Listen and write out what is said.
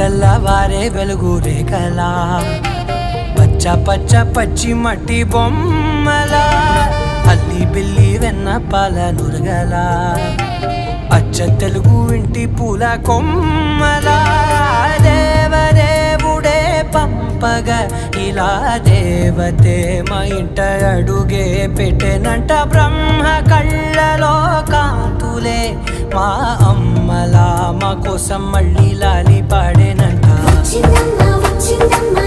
తెల్లవారే వెలుగు రేఖలా పచ్చ పచ్చ పచ్చి మట్టి బొమ్మలా అల్లి బిల్లి వెన్న పాల నురగలా అచ్చ తెలుగు ఇంటి పూల కొమ్మలా దేవదేవుడే పంపగ ఇలా దేవతే మా ఇంట అడుగే పెట్టెనంట బ్రహ్మ కళ్ళలో కాంతులే మా అమ్మలా మా కోసం మళ్ళీ లాలి పాడేనంట. వచ్చిందమ్మా వచ్చిందమ్మా